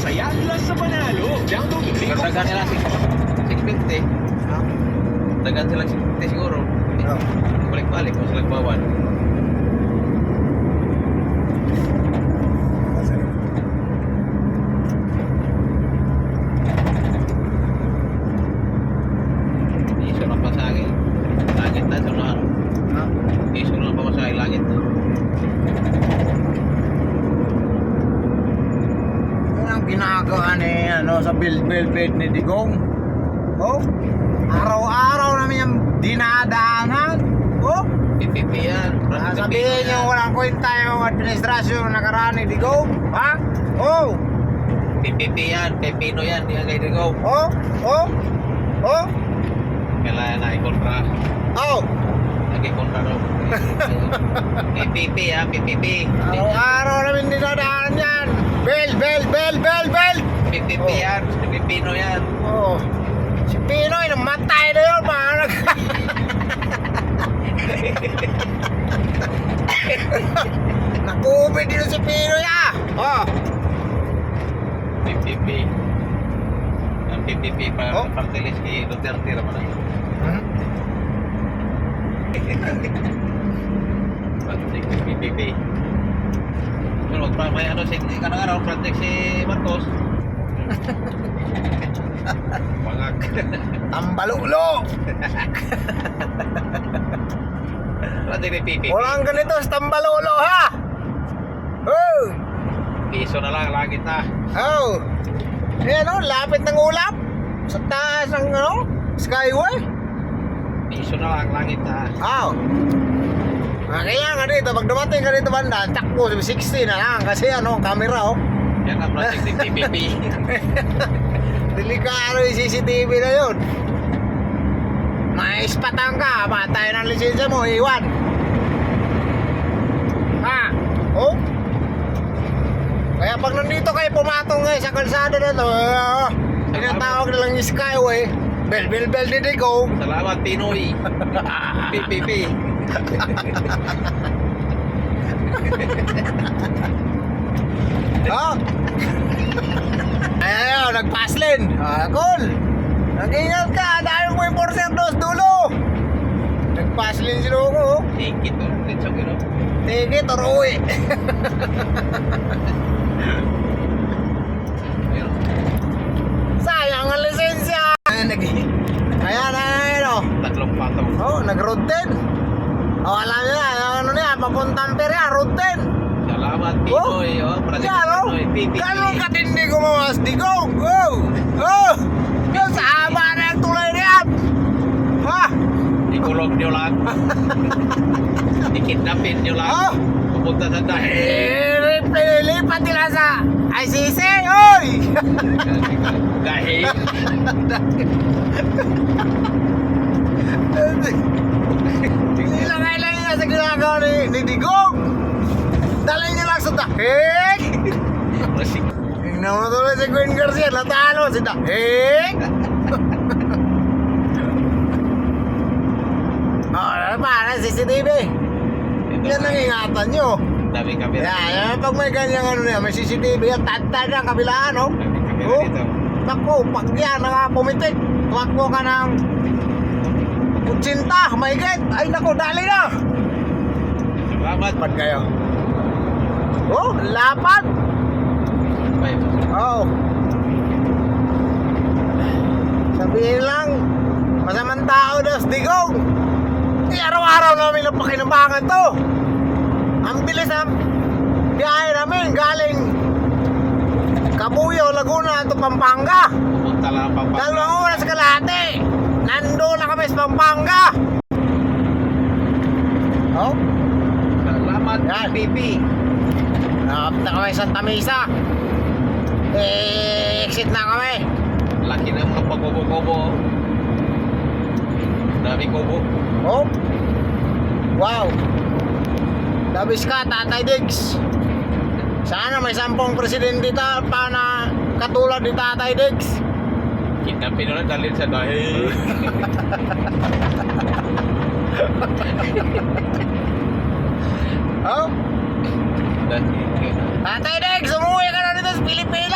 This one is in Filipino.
Masaya lang sa panalo. Download the Bigo. Dagan nila 650. Dagan sila 650 siguro. Balik-balik kung sila bawan. Iso lang pasagi. Langit na ito na. Iso lang pasagi langit na. Ang ginagawa ni sa bed ni Digong. Araw-araw namin yung dinadaanan. PPP yan. Sabihin nyo walang kwenta yung administrasyon na nakaraan ni Digong. Ha? PPP yan. Pepino yan. Di agay digaw. Kailangan na ikontra. Lagi kontra daw. PPP ha. PPP. Araw-araw namin dinadaanan yan. Bel! PPP yan. Pepino yan. Si Pinoy namatay na yun, mga nakubid din si Pinoy PPP. Ang PPP pa partilis kay Duterte naman na. Project si PPP. Well, may ano si kanang araw project si Marcos. Pangak. Tambalulo! Project ni PPP. Walang ganito sa Tambalulo, ha? Piso na lang, langit na. Lapit ng ulap. Sa taas ng skyway. Piso na lang, langit na. Kaya nga dito, pag dumating ka dito banda, takbo 60 na lang kasi camera Yan ang project ni PPP. Delikado yung CCTV na yun. Maispatan ka, matay ng lisensya mo, iwan. Kaya pag nandito kayo pumatong sa kalsada na to, tinatawag nilang skyway. Bel ni Digong. Salamat Pinoy. PPP. Ayaw, nag-pass-lane. Cool. Nag-ingat ka, dahil mo yung porsentos dulo. Nag-pass-lane sila ko. Tikit to, litsok yun. Tikit or uwi. Sayang ang lisensya. Ayan. Tatlong patong. Nag-road 10. Alam nyo papuntang Perea, road 10. Salamat Pinoy. Project Pinoy. PPP. Ganun katindi gumawas Digong. Yung sa haba na yung tulay na yan. Ikulog nyo lang. Ikidnapin nyo lang. Pupunta sa dahil. Lipat nila sa ICC. Dahil. Ilagay lang yun sa ginagawa ni Digong. Dalhin nyo lang sa dahig. Tingnan mo tuloy si Gwen Garcia. Natalo si dahig. Para CCTV. Yan ang ingatan nyo. Dami kamera. Pag may ganyang may CCTV yan, tantad ang kabilaan, Dami kamera dito. Naku, pag yan pumitik, tuwakbo ka ng 80, mahigit. Ay naku, dali na. Salamat. Lapad kayo. Lapad. Sabihin lang, masamang tao daw si Digong. Araw-araw namin ang pakinabangan to. Ang bilis ang biyahe namin galing Kabuyo, Laguna to Pampanga. Pumunta lang Pampanga. 2 oras kalahati. Nandun na kami sa Pampanga. Salamat PPP. Nakapita kami sa Santa Mesa. Exit na kami. Laki na mga pagkubo-kubo. Dami kubo. Wow. Dabis ka, Tatay Diggs. Sana may 10 presidente pa na katulad ni Tatay Diggs. Kidnapin na dalhin sa dahil. Tatay Diggs, umuwi ka na dito sa Pilipinas.